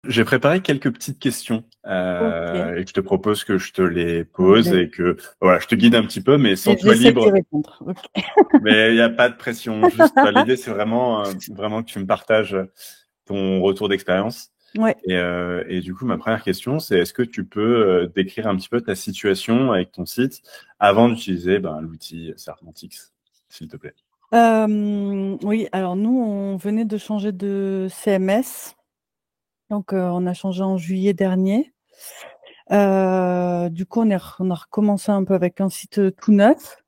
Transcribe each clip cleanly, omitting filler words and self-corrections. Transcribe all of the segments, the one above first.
J'ai préparé quelques petites questions OK. et je te propose que je te les pose Beh, et que voilà, je te guide un petit peu, mais et sens-toi j'essaie d'y libre. répondre. OK. Mais il n'y a pas de pression. Juste, l'idée, c'est vraiment que tu me partages ton retour d'expérience. Ouais. Et du coup, ma première question, c'est est-ce que tu peux décrire un petit peu ta situation avec ton site avant d'utiliser l'outil Serpentix, s'il te plaît? Oui, alors nous, on venait de changer de CMS, donc on a changé en juillet dernier. Du coup, on a recommencé un peu avec un site, tout neuf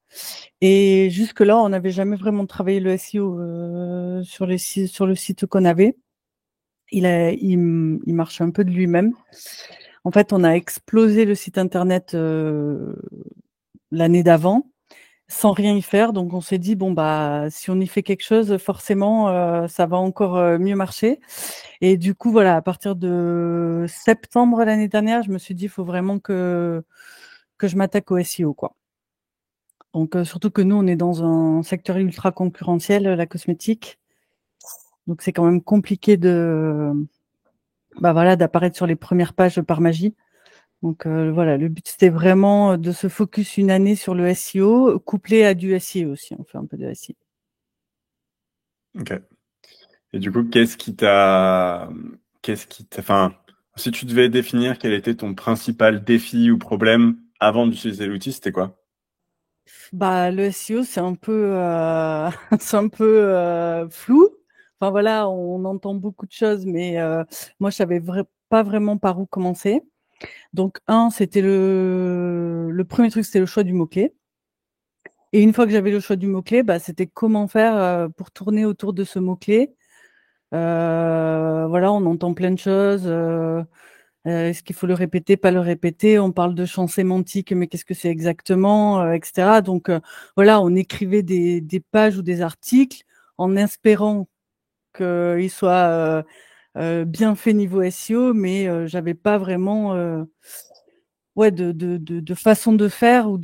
et jusque-là, on n'avait jamais vraiment travaillé le SEO, sur le site qu'on avait. Il marche un peu de lui-même. En fait, on a explosé le site internet, l'année d'avant, sans rien y faire. Donc on s'est dit: «Bon, bah, si on y fait quelque chose, forcément, ça va encore, mieux marcher» et du coup, voilà, à partir de septembre l'année dernière, je me suis dit: «Il faut vraiment que je m'attaque au SEO, quoi». Donc surtout que nous, on est dans un secteur ultra concurrentiel, la cosmétique. Donc c'est quand même compliqué de, bah, voilà, d'apparaître sur les premières pages par magie. Donc voilà, le but, c'était vraiment de se focus une année sur le SEO, couplé à du SIA aussi. On fait un peu de SIA. Ok. Et du coup, enfin, si tu devais définir quel était ton principal défi ou problème avant d'utiliser l'outil, c'était quoi? Bah, le SEO, c'est un peu, c'est un peu, flou. Enfin voilà, on entend beaucoup de choses, mais moi, je savais pas vraiment par où commencer. Donc c'était le 1er truc, c'était le choix du mot-clé et une fois que j'avais le choix du mot-clé, bah, c'était comment faire, pour tourner autour de ce mot-clé. Voilà, on entend plein de choses, est-ce qu'il faut le répéter, pas le répéter? On parle de champ sémantique, mais qu'est-ce que c'est exactement, et cetera. Donc voilà, on écrivait des pages ou des articles en espérant qu'ils soient, bien faits niveau SEO, mais j'avais pas vraiment, ouais, de façon de faire ou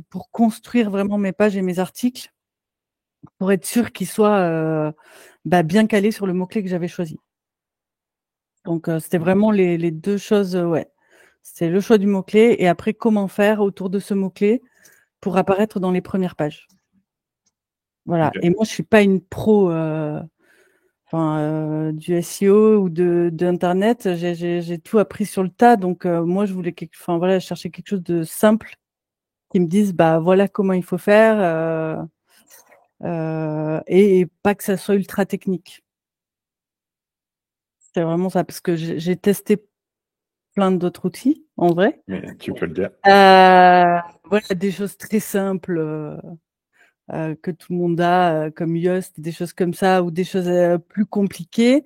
pour construire vraiment mes pages et mes articles, pour être sûre qu'ils soient, bah, bien calés sur le mot-clé que j'avais choisi. Donc c'était vraiment les 2 choses, ouais. C'est le choix du mot-clé et après comment faire autour de ce mot-clé pour apparaître dans les premières pages. Voilà Ok. et moi je suis pas une pro, du SEO ou d'internet. J'ai tout appris sur le tas donc moi je voulais voilà, je cherchais quelque chose de simple qui me dise: «Bah, voilà comment il faut faire», et pas que ça soit ultra technique. C'est vraiment ça parce que j'ai testé plein d'autres outils en vrai. Mais tu peux le dire. Voilà, des choses très simples, que tout le monde a, comme Yoast, des choses comme ça ou des choses, plus compliquées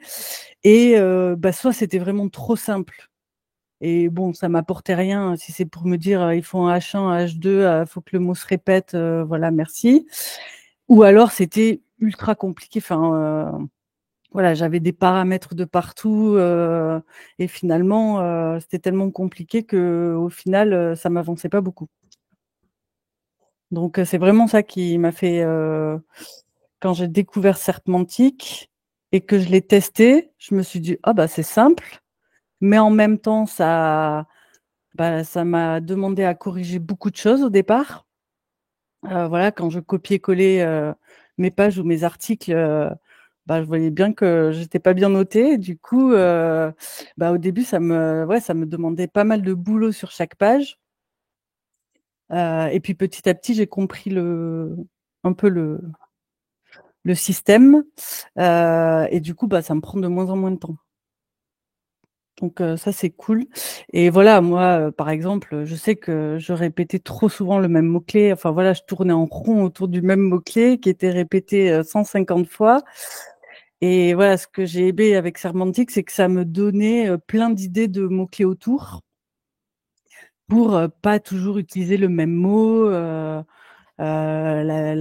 et bah, soit c'était vraiment trop simple et bon, ça m'apportait rien. Si c'est pour me dire, il faut un H1, un H2, faut que le mot se répète, voilà, merci. Ou alors c'était ultra compliqué, voilà, j'avais des paramètres de partout, et finalement, c'était tellement compliqué qu'au final, ça m'avançait pas beaucoup. Donc c'est vraiment ça qui m'a fait, quand j'ai découvert Serpmantic et que je l'ai testé, je me suis dit: «Ah bah, c'est simple», mais en même temps ça m'a demandé à corriger beaucoup de choses au départ. Voilà, quand je copiais-collais, mes pages ou mes articles, bah, je voyais bien que j'étais pas bien notée. Du coup, bah, au début, ça me demandait pas mal de boulot sur chaque page. Et puis petit à petit, j'ai compris un peu le système, et du coup, bah, ça me prend de moins en moins de temps. Donc ça, c'est cool et voilà, moi, par exemple, je sais que je répétais trop souvent le même mot-clé. Enfin voilà, je tournais en rond autour du même mot-clé qui était répété, 150 fois et voilà, ce que j'ai aimé avec Semantic, c'est que ça me donnait, plein d'idées de mots-clés autour pour, pas toujours utiliser le même mot, la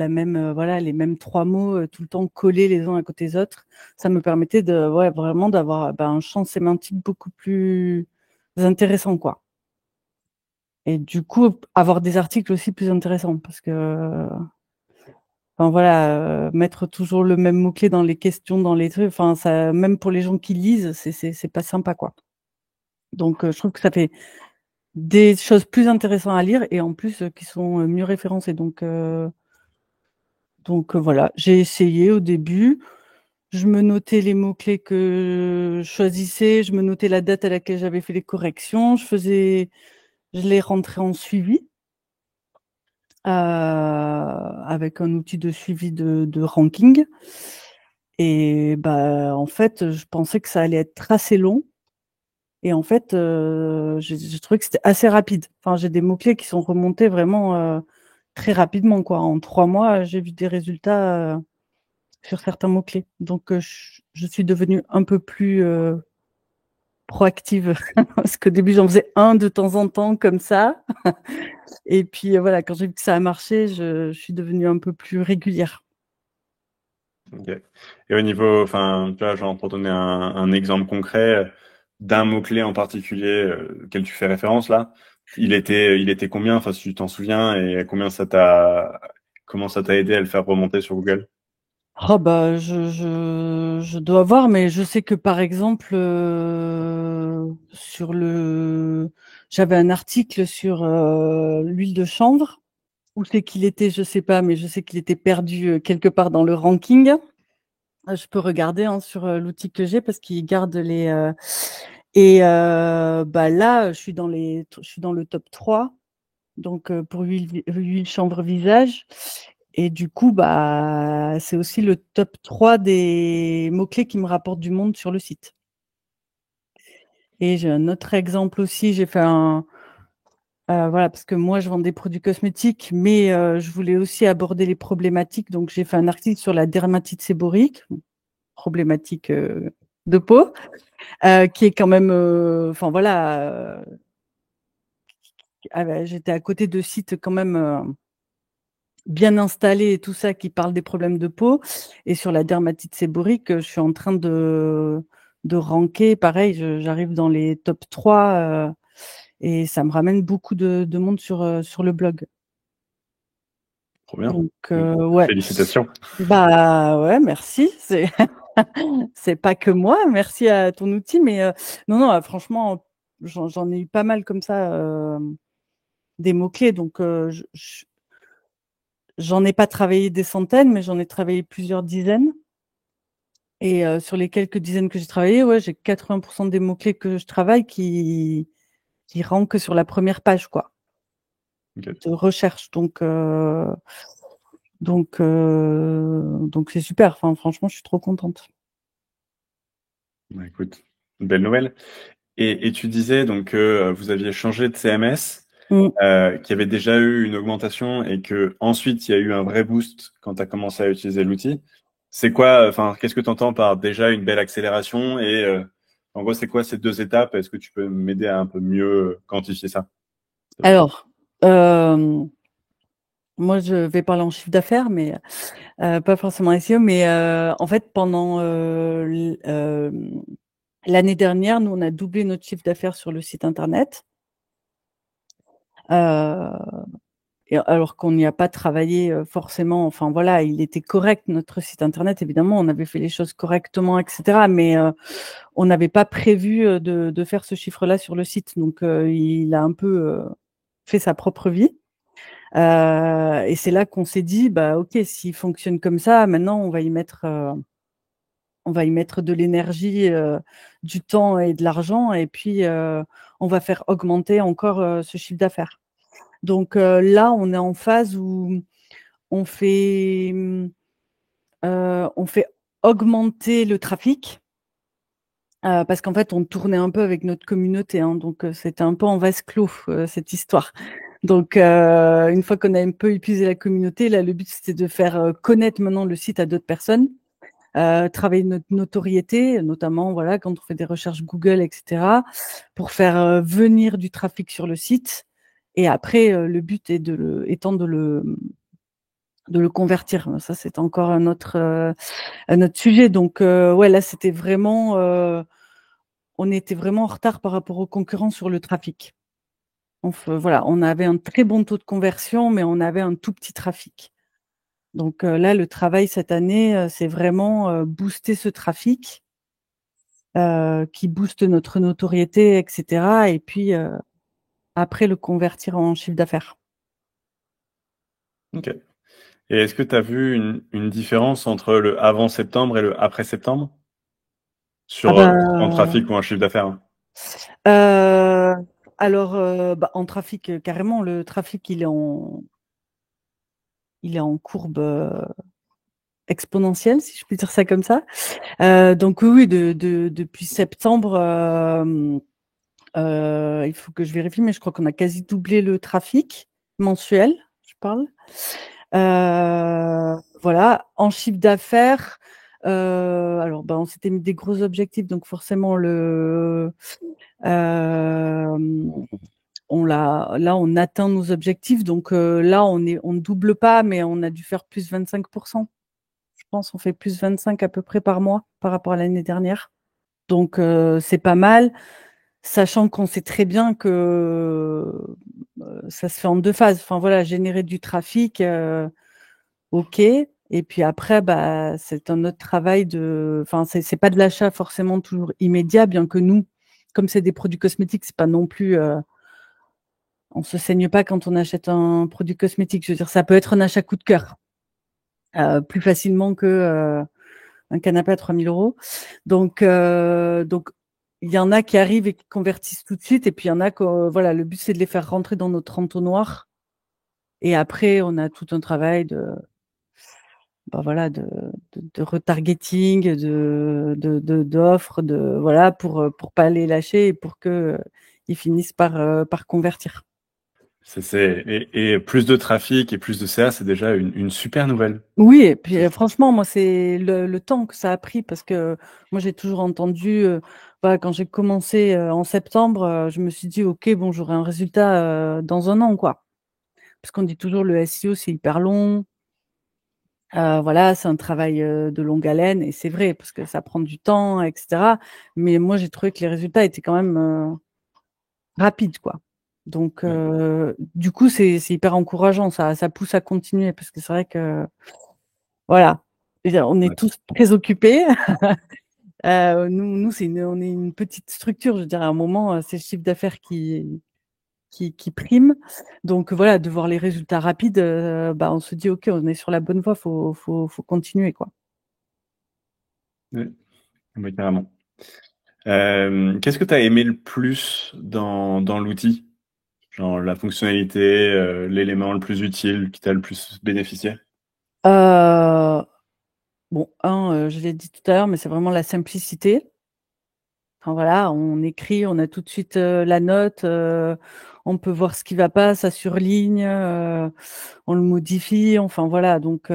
même, voilà, les mêmes 3 mots, tout le temps collés les uns à côté des autres. Ça me permettait de ouais, vraiment d'avoir, bah, un champ sémantique beaucoup plus intéressant, quoi et du coup, avoir des articles aussi plus intéressants parce que, enfin, voilà, mettre toujours le même mot-clé dans les questions, dans les trucs, enfin, ça même pour les gens qui lisent, c'est pas sympa, quoi. Donc, je trouve que ça fait des choses plus intéressantes à lire et en plus qui sont mieux référencées. Donc voilà, j'ai essayé au début. Je me notais les mots-clés que je choisissais, je me notais la date à laquelle j'avais fait les corrections, je les rentrais en suivi avec un outil de suivi de ranking. Et bah, en fait, je pensais que ça allait être assez long. Et en fait, j'ai trouvé que c'était assez rapide. Enfin, j'ai des mots-clés qui sont remontés vraiment très rapidement, quoi. En 3 mois, j'ai vu des résultats sur certains mots-clés. Donc, je suis devenue un peu plus proactive. Parce qu'au début, j'en faisais un de temps en temps comme ça. Et puis voilà, quand j'ai vu que ça a marché, je suis devenue un peu plus régulière. Ok. Et au niveau, enfin, tu vois, genre pour donner un exemple concret d'un mot-clé en particulier auquel tu fais référence là, il était combien, enfin, si tu t'en souviens, et comment ça t'a aidé à le faire remonter sur Google? Oh bah je dois voir, mais je sais que par exemple j'avais un article sur l'huile de chanvre. Où c'est qu'il était, je sais pas, mais je sais qu'il était perdu quelque part dans le ranking. Je peux regarder hein, sur l'outil que j'ai parce qu'il garde les et bah là je suis dans le top 3 donc pour huile chanvre visage. Et du coup, bah, c'est aussi le top 3 des mots-clés qui me rapportent du monde sur le site. Et j'ai un autre exemple aussi, j'ai fait voilà, parce que moi, je vends des produits cosmétiques, mais je voulais aussi aborder les problématiques. Donc, j'ai fait un article sur la dermatite séborique, problématique de peau, qui est quand même, enfin voilà, j'étais à côté de sites quand même bien installé et tout ça qui parle des problèmes de peau. Et sur la dermatite séborique, je suis en train de ranker. Pareil, j'arrive dans les top 3 et ça me ramène beaucoup de monde sur le blog. Trop bien. Donc, ouais. Félicitations. Bah ouais, merci. C'est pas que moi. Merci à ton outil. Mais non, non, franchement, j'en ai eu pas mal comme ça, des mots-clés. Donc, j'en ai pas travaillé des centaines, mais j'en ai travaillé plusieurs dizaines. Et sur les quelques dizaines que j'ai travaillé, ouais, j'ai 80% des mots-clés que je travaille qui rankent sur la première page, quoi, Ok. de recherche. Donc c'est super. Enfin, franchement, je suis trop contente. Bah, écoute, une belle nouvelle. Et tu disais donc que vous aviez changé de CMS, Mm. qu'il y avait déjà eu une augmentation et que ensuite il y a eu un vrai boost quand tu as commencé à utiliser l'outil. C'est quoi, enfin, qu'est-ce que tu entends par déjà une belle accélération et en gros, c'est quoi ces deux étapes? Est-ce que tu peux m'aider à un peu mieux quantifier ça? Alors, euh, moi, je vais parler en chiffre d'affaires, mais pas forcément SEO. Mais en fait, pendant l'année dernière, nous, on a doublé notre chiffre d'affaires sur le site internet. Euh, Et alors qu'on n'y a pas travaillé forcément, enfin voilà, il était correct notre site internet, évidemment, on avait fait les choses correctement, etc. Mais on n'avait pas prévu de faire ce chiffre-là sur le site, donc il a un peu fait sa propre vie. Et c'est là qu'on s'est dit, bah ok, s'il fonctionne comme ça, maintenant on va y mettre de l'énergie, du temps et de l'argent, et puis on va faire augmenter encore ce chiffre d'affaires. Donc là, on est en phase où on fait, on fait augmenter le trafic parce qu'en fait, on tournait un peu avec notre communauté, hein, donc c'était un peu en vase clos cette histoire. Donc, une fois qu'on a un peu épuisé la communauté, là, le but c'était de faire connaître maintenant le site à d'autres personnes, travailler notre notoriété, notamment voilà quand on fait des recherches Google, etc., pour faire venir du trafic sur le site. Et après, le but est étant de le convertir. Ça, c'est encore un autre sujet. Donc, ouais, là, c'était vraiment, on était vraiment en retard par rapport aux concurrents sur le trafic. Voilà, on avait un très bon taux de conversion, mais on avait un tout petit trafic. Donc là, le travail cette année, c'est vraiment booster ce trafic qui booste notre notoriété, etc. Et puis après le convertir en chiffre d'affaires. Ok. Et est-ce que tu as vu une différence entre le avant septembre et le après septembre Ah sur en bah, trafic ou en chiffre d'affaires? Hein. euh, alors, bah, en trafic, carrément, le trafic, il est en courbe exponentielle, si je puis dire ça comme ça. Donc oui, depuis septembre, il faut que je vérifie, mais je crois qu'on a quasi doublé le trafic mensuel, je parle. Voilà, en chiffre d'affaires, alors ben, on s'était mis des gros objectifs, donc forcément euh, là on atteint nos objectifs, donc là on ne double pas, mais on a dû faire plus 25%. Je pense on fait plus 25 à peu près par mois par rapport à l'année dernière. Donc c'est pas mal, sachant qu'on sait très bien que ça se fait en deux phases. Enfin voilà, générer du trafic, ok. Et puis après, bah, c'est un autre travail de. Enfin, c'est pas de l'achat forcément toujours immédiat, bien que nous, comme c'est des produits cosmétiques, c'est pas non plus. On se saigne pas quand on achète un produit cosmétique. Je veux dire, ça peut être un achat coup de cœur, plus facilement que un canapé à 3 000 euros. Donc, il y en a qui arrivent et qui convertissent tout de suite, et puis il y en a que, voilà, le but c'est de les faire rentrer dans notre entonnoir. Et après, on a tout un travail bah voilà, de retargeting, d'offres, voilà, pour pas les lâcher et pour que ils finissent par convertir. Et plus de trafic et plus de CA, c'est déjà une super nouvelle. Oui, et puis franchement, moi, c'est le temps que ça a pris parce que moi, j'ai toujours entendu, voilà, quand j'ai commencé en septembre, je me suis dit, OK, bon, j'aurai un résultat dans un an, quoi. Parce qu'on dit toujours le SEO, c'est hyper long. Voilà, c'est un travail de longue haleine et c'est vrai parce que ça prend du temps, etc. Mais moi, j'ai trouvé que les résultats étaient quand même rapides, quoi. Donc, Ouais, du coup, c'est hyper encourageant, ça pousse à continuer parce que c'est vrai que, voilà, on est ouais. tous très occupés. Nous on est une petite structure, je dirais, à un moment, c'est le chiffre d'affaires qui prime. Donc, voilà, de voir les résultats rapides, bah, on se dit, OK, on est sur la bonne voie, faut continuer, quoi. Ouais, ouais, carrément. Qu'est-ce que tu as aimé le plus dans l'outil? Genre la fonctionnalité, l'élément le plus utile qui t'a le plus bénéficié? Euh, bon, je l'ai dit tout à l'heure, mais c'est vraiment la simplicité. Enfin, voilà, on écrit, on a tout de suite la note, on peut voir ce qui va pas, ça surligne, on le modifie. Enfin voilà, donc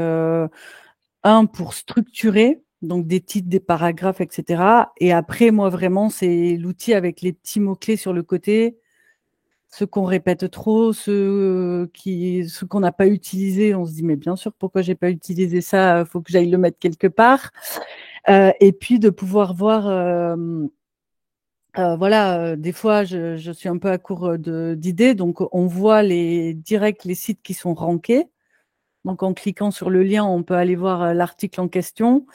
pour structurer, donc des titres, des paragraphes, etc. Et après, moi vraiment, c'est l'outil avec les petits mots clés sur le côté. Ceux qu'on répète trop, ceux qu'on n'a pas utilisés, on se dit mais bien sûr pourquoi j'ai pas utilisé ça, faut que j'aille le mettre quelque part. Et puis de pouvoir voir, voilà, des fois je suis un peu à court d'idées, donc on voit les sites qui sont rankés. Donc en cliquant sur le lien, on peut aller voir l'article en question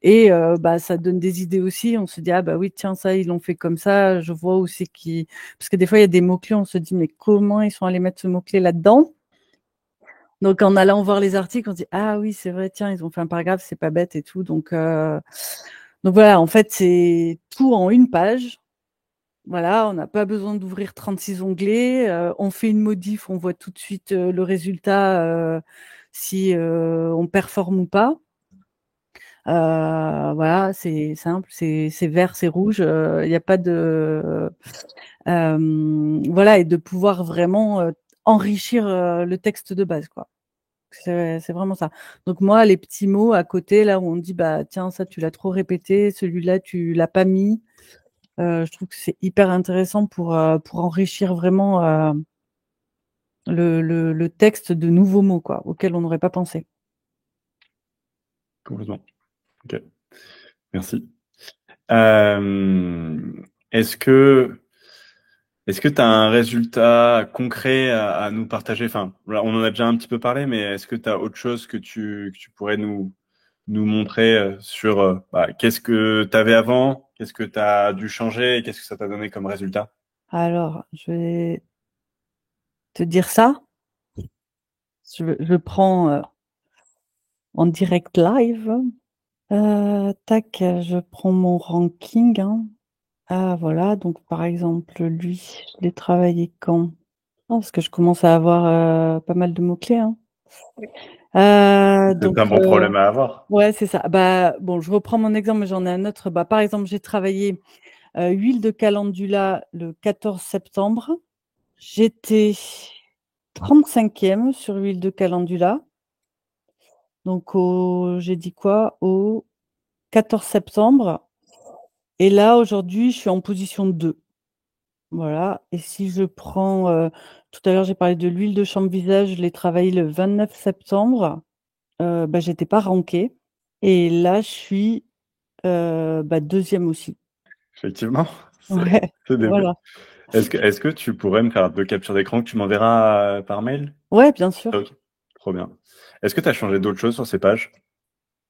et bah, ça donne des idées aussi. On se dit, ah bah oui, tiens, ça, ils l'ont fait comme ça. Je vois aussi qui. Parce que des fois, il y a des mots-clés, on se dit, mais comment ils sont allés mettre ce mot-clé là-dedans? Donc en allant voir les articles, on se dit, ah oui, c'est vrai, tiens, ils ont fait un paragraphe, c'est pas bête et tout. Donc voilà, en fait, c'est tout en une page. Voilà, on n'a pas besoin d'ouvrir 36 onglets. On fait une modif, on voit tout de suite le résultat, si on performe ou pas. Voilà, c'est simple, c'est vert, c'est rouge. Il n'y a pas de voilà, et de pouvoir vraiment enrichir le texte de base, quoi. C'est vraiment ça. Donc moi, les petits mots à côté là où on dit bah tiens ça tu l'as trop répété, celui-là tu l'as pas mis. Je trouve que c'est hyper intéressant pour enrichir vraiment le texte de nouveaux mots, quoi, auxquels on n'aurait pas pensé. Complètement. Ok, merci. Euh, est-ce que est-ce que tu as un résultat concret à nous partager? Enfin, là, on en a déjà un petit peu parlé, mais est-ce que tu as autre chose que tu pourrais nous montrer sur bah, qu'est-ce que tu avais avant, Qu'est-ce que tu as dû changer et qu'est-ce que ça t'a donné comme résultat? Alors, je vais te dire ça. Je prends en direct live. Tac, je prends mon ranking, hein. Ah voilà, donc par exemple, lui, je l'ai travaillé quand? Ah, parce que je commence à avoir pas mal de mots-clés, hein. C'est un bon problème à avoir. Ouais, c'est ça. Bah, bon, je reprends mon exemple, mais j'en ai un autre. Bah, par exemple, j'ai travaillé huile de calendula le 14 septembre. J'étais 35e sur huile de calendula. Donc, j'ai dit quoi? Au 14 septembre. Et là, aujourd'hui, je suis en position 2. Voilà. Et si je prends, tout à l'heure, j'ai parlé de l'huile de champ-visage, je l'ai travaillée le 29 septembre. Bah, j'étais pas rankée. Et là, je suis bah, 2e aussi. Effectivement, Ouais, c'est des... voilà. Est-ce que tu pourrais me faire 2 captures d'écran que tu m'enverras par mail? Ouais, bien sûr. Ok, trop bien. Est-ce que tu as changé d'autres choses sur ces pages?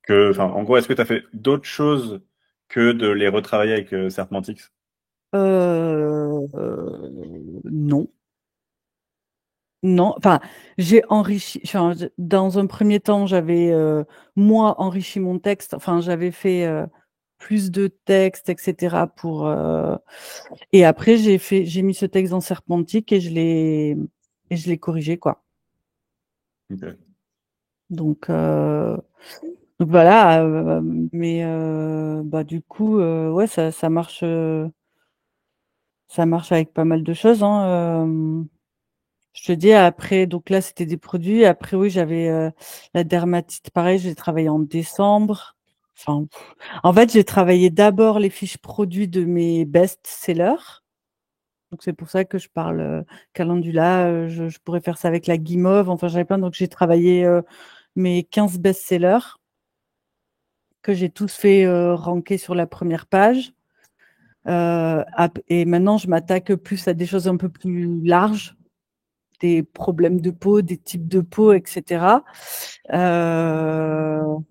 Enfin, en gros, est-ce que tu as fait d'autres choses que de les retravailler avec Serpentix? Non. Non, enfin, j'ai enrichi, enfin, dans un premier temps, j'avais, moi, enrichi mon texte, enfin, j'avais fait plus de texte, etc. Et après, j'ai mis ce texte dans Serpentic et je l'ai corrigé, quoi. Ok. Donc, donc voilà, mais bah, du coup, ouais, ça marche avec pas mal de choses, hein. Je te dis après, donc là, c'était des produits. Après, oui, j'avais la dermatite, pareil, j'ai travaillé en décembre. Enfin, en fait, j'ai travaillé d'abord les fiches produits de mes best-sellers. Donc, c'est pour ça que je parle calendula. Je pourrais faire ça avec la guimauve. Enfin, j'avais plein. Donc, j'ai travaillé mes 15 best-sellers que j'ai tous fait ranker sur la première page. Et maintenant, je m'attaque plus à des choses un peu plus larges, des problèmes de peau, des types de peau, etc.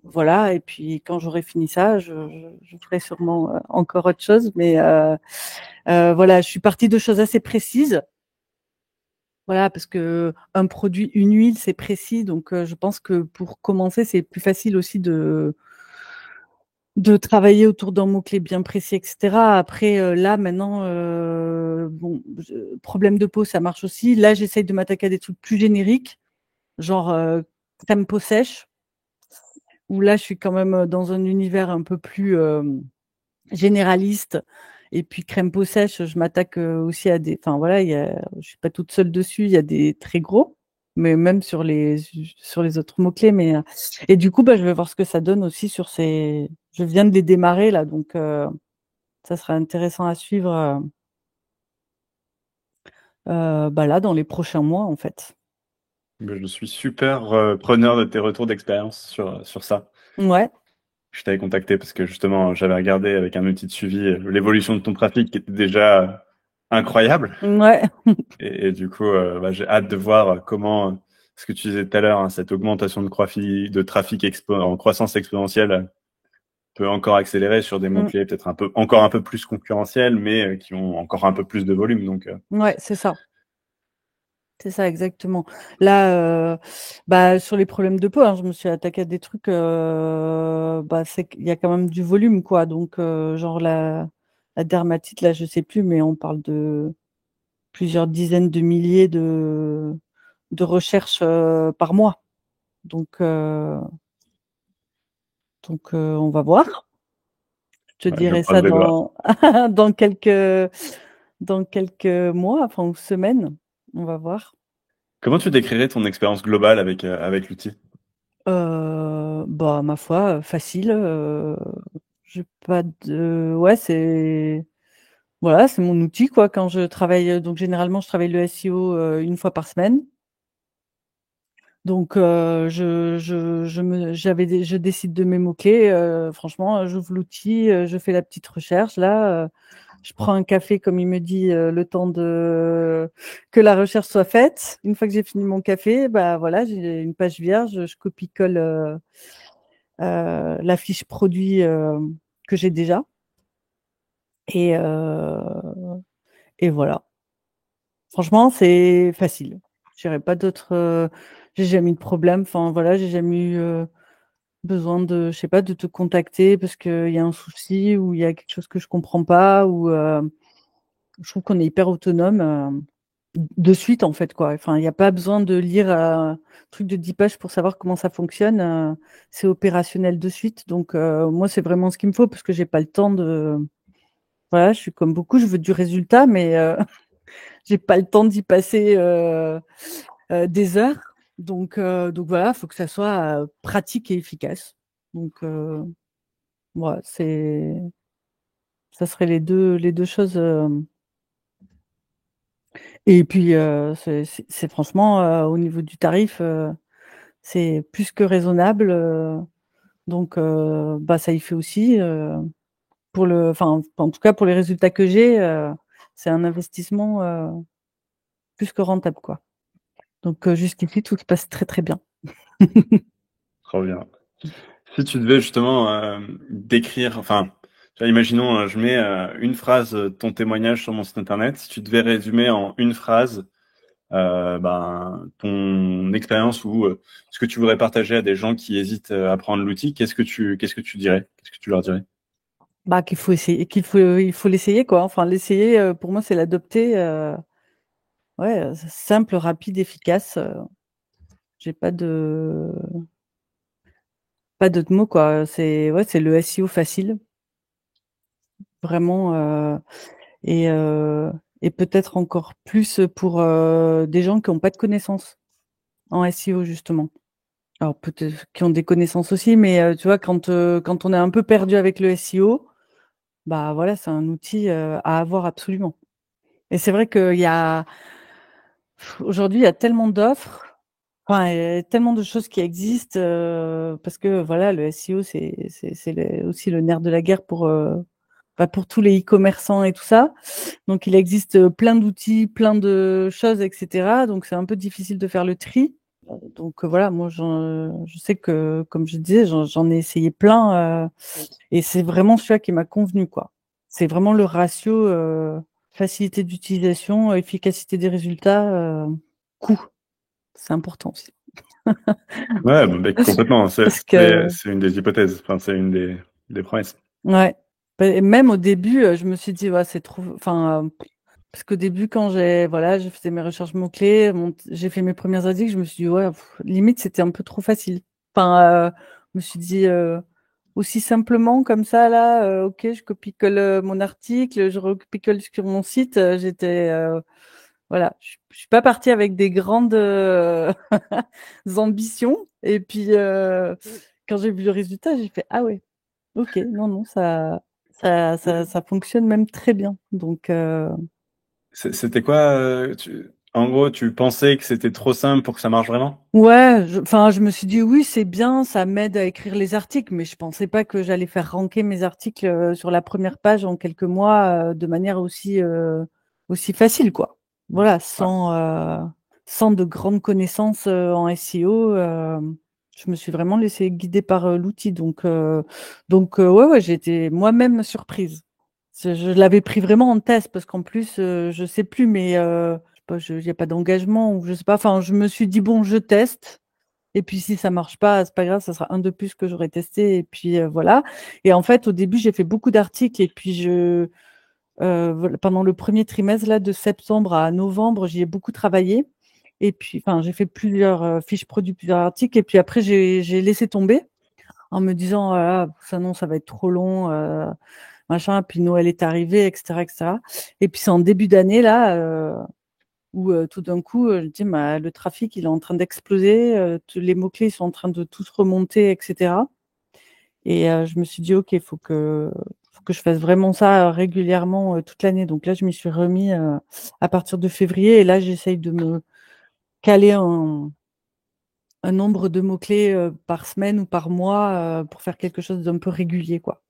Voilà, et puis quand j'aurai fini ça, je ferai sûrement encore autre chose. Mais voilà, je suis partie de choses assez précises. Voilà, parce que un produit, une huile, c'est précis. Donc, je pense que pour commencer, c'est plus facile aussi de travailler autour d'un mot-clé bien précis, etc. Après, là, maintenant, bon, problème de peau, ça marche aussi. Là, j'essaye de m'attaquer à des trucs plus génériques, genre crème peau sèche, où là, je suis quand même dans un univers un peu plus généraliste. Et puis, crème peau sèche, je m'attaque aussi à des. Enfin, voilà, je suis pas toute seule dessus, il y a des très gros, mais même sur les autres mots-clés. Et du coup, bah, je vais voir ce que ça donne aussi sur ces. Je viens de les démarrer, là, donc ça sera intéressant à suivre bah, là, dans les prochains mois, en fait. Ben, je suis super preneur de tes retours d'expérience sur ça. Ouais, Je t'avais contacté parce que justement, j'avais regardé avec un outil de suivi l'évolution de ton trafic qui était déjà incroyable. ouais, Et du coup, bah, j'ai hâte de voir comment, ce que tu disais tout à l'heure, hein, cette augmentation de trafic en croissance exponentielle peut encore accélérer sur des mm, mots-clés peut-être encore un peu plus concurrentiels, mais qui ont encore un peu plus de volume. Donc, ouais, c'est ça. C'est ça, exactement. Là, bah, sur les problèmes de peau, hein, je me suis attaquée à des trucs, bah, c'est qu'il y a quand même du volume, quoi. Donc, genre la dermatite, là, je sais plus, mais on parle de plusieurs dizaines de milliers de recherches par mois. Donc, on va voir. Je te ouais, je dirai croise ça les doigts. dans dans quelques mois, enfin, ou semaines. On va voir. Comment tu décrirais ton expérience globale avec l'outil? Bah, ma foi, facile, j'ai pas de ouais, c'est voilà, c'est mon outil, quoi, quand je travaille, donc généralement, je travaille le SEO, 1 fois par semaine. Donc je décide de mes mots-clés, franchement, j'ouvre l'outil, je fais la petite recherche là, je prends un café comme il me dit, le temps de que la recherche soit faite. Une fois que j'ai fini mon café, bah, voilà, j'ai une page vierge, je copie-colle, la fiche produit que j'ai déjà. Et, et voilà. Franchement, c'est facile. Je dirais pas d'autres. J'ai jamais eu de problème. Enfin voilà, j'ai jamais eu besoin de, je sais pas, de te contacter parce qu'il y a un souci ou il y a quelque chose que je comprends pas ou je trouve qu'on est hyper autonome de suite en fait quoi. Enfin, il n'y a pas besoin de lire un truc de 10 pages pour savoir comment ça fonctionne. C'est opérationnel de suite. Donc moi, c'est vraiment ce qu'il me faut parce que j'ai pas le temps de. Voilà, je suis comme beaucoup, je veux du résultat, mais j'ai pas le temps d'y passer des heures. Donc voilà, il faut que ça soit pratique et efficace. Donc voilà, ça serait les deux choses. Et puis c'est franchement au niveau du tarif, c'est plus que raisonnable. Donc bah ça y fait aussi enfin en tout cas pour les résultats que j'ai, c'est un investissement plus que rentable quoi. Donc jusqu'ici tout se passe très très bien. Trop bien. Si tu devais justement décrire, enfin, tu vois, imaginons, je mets une phrase de ton témoignage sur mon site internet. Si tu devais résumer en une phrase ben, ton expérience ou ce que tu voudrais partager à des gens qui hésitent à prendre l'outil, qu'est-ce que tu dirais? Qu'est-ce que tu leur dirais? Bah qu'il faut essayer, il faut l'essayer quoi. Enfin l'essayer pour moi c'est l'adopter. Ouais, simple, rapide, efficace. J'ai pas d'autres mots quoi. C'est ouais, c'est le SEO facile, vraiment et euh, et peut-être encore plus pour des gens qui n'ont pas de connaissances en SEO justement. Alors peut-être qui ont des connaissances aussi, mais tu vois quand on est un peu perdu avec le SEO, bah voilà, c'est un outil à avoir absolument. Et c'est vrai qu'il y a aujourd'hui il y a tellement d'offres. Enfin, il y a tellement de choses qui existent parce que voilà, le SEO c'est aussi le nerf de la guerre pour tous les e-commerçants et tout ça. Donc il existe plein d'outils, plein de choses, etc. Donc c'est un peu difficile de faire le tri. Donc voilà, moi je sais que comme je disais, j'en ai essayé plein et c'est vraiment celui-là qui m'a convenu quoi. C'est vraiment le ratio facilité d'utilisation, efficacité des résultats, coût. C'est important aussi. Ouais, bah, complètement. C'est Parce c'est- que, c'est une des hypothèses. Enfin, c'est une des promesses. ouais. Et même au début, je me suis dit, ouais, c'est trop. Enfin, parce qu'au début, quand voilà, je faisais mes recherches mots-clés, j'ai fait mes premières articles, je me suis dit, ouais, limite, c'était un peu trop facile. Enfin, je me suis dit, aussi simplement comme ça, là, ok, je copie-colle mon article, je recopie-colle sur mon site, j'étais. Voilà, je suis pas partie avec des grandes ambitions. Et puis, quand j'ai vu le résultat, j'ai fait, ah ouais. Ok, non, non, ça fonctionne même très bien. Donc, C'était quoi en gros, tu pensais que c'était trop simple pour que ça marche vraiment? ouais, enfin, je me suis dit oui, c'est bien, ça m'aide à écrire les articles, mais je pensais pas que j'allais faire ranker mes articles sur la première page en quelques mois de manière aussi facile, quoi. Voilà, Ouais. sans de grandes connaissances en SEO. Je me suis vraiment laissée guider par l'outil. Donc ouais, ouais, j'ai été moi-même surprise. Je l'avais pris vraiment en test parce qu'en plus, je sais plus, mais il n'y a pas d'engagement ou je sais pas. Enfin, je me suis dit bon, je teste. Et puis si ça marche pas, c'est pas grave, ça sera un de plus que j'aurais testé. Et puis voilà. Et en fait, au début, j'ai fait beaucoup d'articles et puis voilà, pendant le premier trimestre là, de septembre à novembre, j'y ai beaucoup travaillé. Et puis, enfin, j'ai fait plusieurs fiches produits, plusieurs articles. Et puis après, j'ai laissé tomber en me disant, ah, ça non, ça va être trop long, machin. Puis Noël est arrivé, etc., etc. Et puis c'est en début d'année là où tout d'un coup, je dis, bah, le trafic, il est en train d'exploser, les mots-clés ils sont en train de tous remonter, etc. Et je me suis dit, OK, faut que je fasse vraiment ça régulièrement toute l'année. Donc là, je m'y suis remis à partir de février. Et là, j'essaye de me caler un nombre de mots-clés par semaine ou par mois pour faire quelque chose d'un peu régulier, quoi.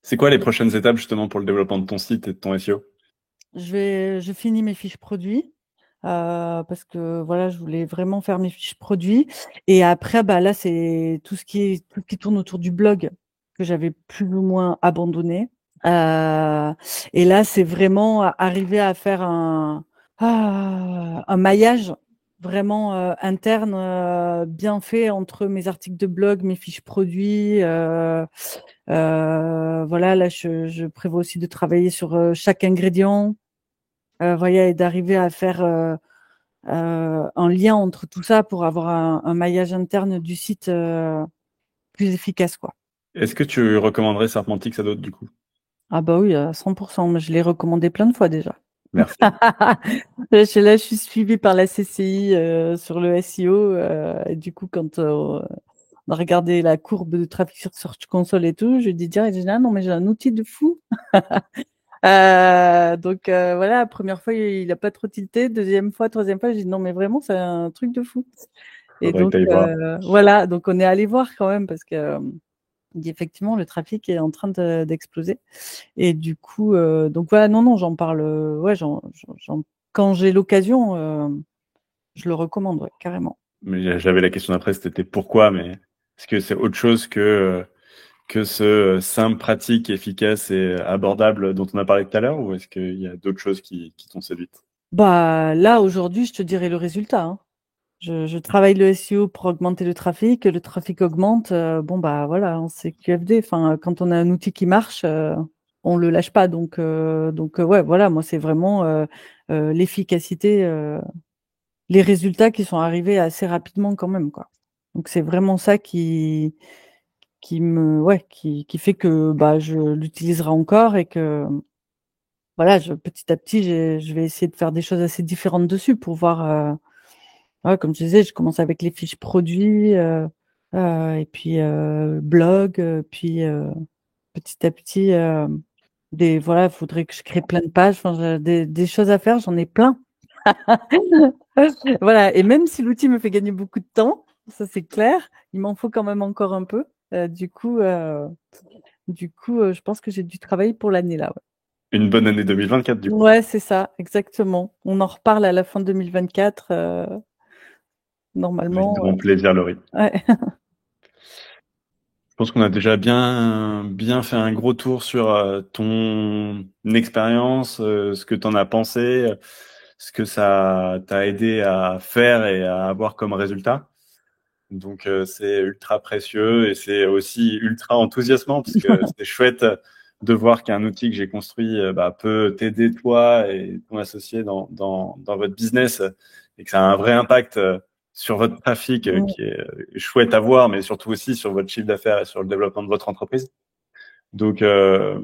C'est quoi les prochaines étapes justement pour le développement de ton site et de ton SEO? Je finis mes fiches produits parce que voilà, je voulais vraiment faire mes fiches produits. Et après, bah là, c'est tout ce qui tourne autour du blog que j'avais plus ou moins abandonné. Et là, c'est vraiment arriver à faire un maillage vraiment interne bien fait entre mes articles de blog, mes fiches produits. Voilà, là, je prévois aussi de travailler sur chaque ingrédient. Voilà, et d'arriver à faire un lien entre tout ça pour avoir un maillage interne du site plus efficace, quoi. Est-ce que tu recommanderais Serpentix à d'autres du coup? Ah bah oui, à 100%. Mais je l'ai recommandé plein de fois déjà. Merci. Là, je suis suivie par la CCI sur le SEO. Et du coup, quand on a regardé la courbe de trafic sur Search Console et tout, je dis direct, ah, non, mais j'ai un outil de fou. Donc voilà, première fois, il n'a pas trop tilté. Deuxième fois, troisième fois, j'ai dit non, mais vraiment, c'est un truc de fou. Et Faudrait que donc tu ailles voir. voilà, donc on est allé voir quand même parce que effectivement, le trafic est en train d'exploser. Et du coup, donc voilà, non, non, j'en parle. Ouais, quand j'ai l'occasion, je le recommande, ouais, carrément. Mais j'avais la question d'après, c'était pourquoi, mais est-ce que c'est autre chose que ce simple, pratique, efficace et abordable dont on a parlé tout à l'heure, ou est-ce qu'il y a d'autres choses qui t'ont séduite? Bah là, aujourd'hui, je te dirais le résultat, hein. Je travaille le SEO pour augmenter le trafic augmente, bon bah voilà, hein, c'est QFD. Enfin, quand on a un outil qui marche, on le lâche pas. Donc ouais, voilà, moi c'est vraiment l'efficacité, les résultats qui sont arrivés assez rapidement quand même, quoi. Donc c'est vraiment ça qui fait que bah je l'utiliserai encore et que voilà, petit à petit, je vais essayer de faire des choses assez différentes dessus pour voir. Ouais, comme je disais, je commence avec les fiches produits, et puis blog, puis petit à petit, voilà, il faudrait que je crée plein de pages, enfin, des choses à faire, j'en ai plein. Voilà, et même si l'outil me fait gagner beaucoup de temps, ça c'est clair, il m'en faut quand même encore un peu. Je pense que j'ai du travail pour l'année là. Une bonne année 2024, du Ouais, coup. ouais, c'est ça, exactement. On en reparle à la fin 2024, Avec normalement. grand plaisir, Laurie. Ouais. Je pense qu'on a déjà bien fait un gros tour sur ton expérience, ce que tu en as pensé, ce que ça t'a aidé à faire et à avoir comme résultat. Donc c'est ultra précieux et c'est aussi ultra enthousiasmant parce que c'est chouette de voir qu'un outil que j'ai construit peut t'aider toi et ton associé dans votre business et que ça a un vrai impact sur votre trafic qui est chouette à voir, mais surtout aussi sur votre chiffre d'affaires et sur le développement de votre entreprise. Donc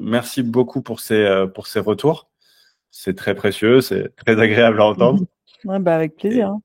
merci beaucoup pour ces retours. C'est très précieux, c'est très agréable à entendre. Ouais, bah avec plaisir, Et, hein.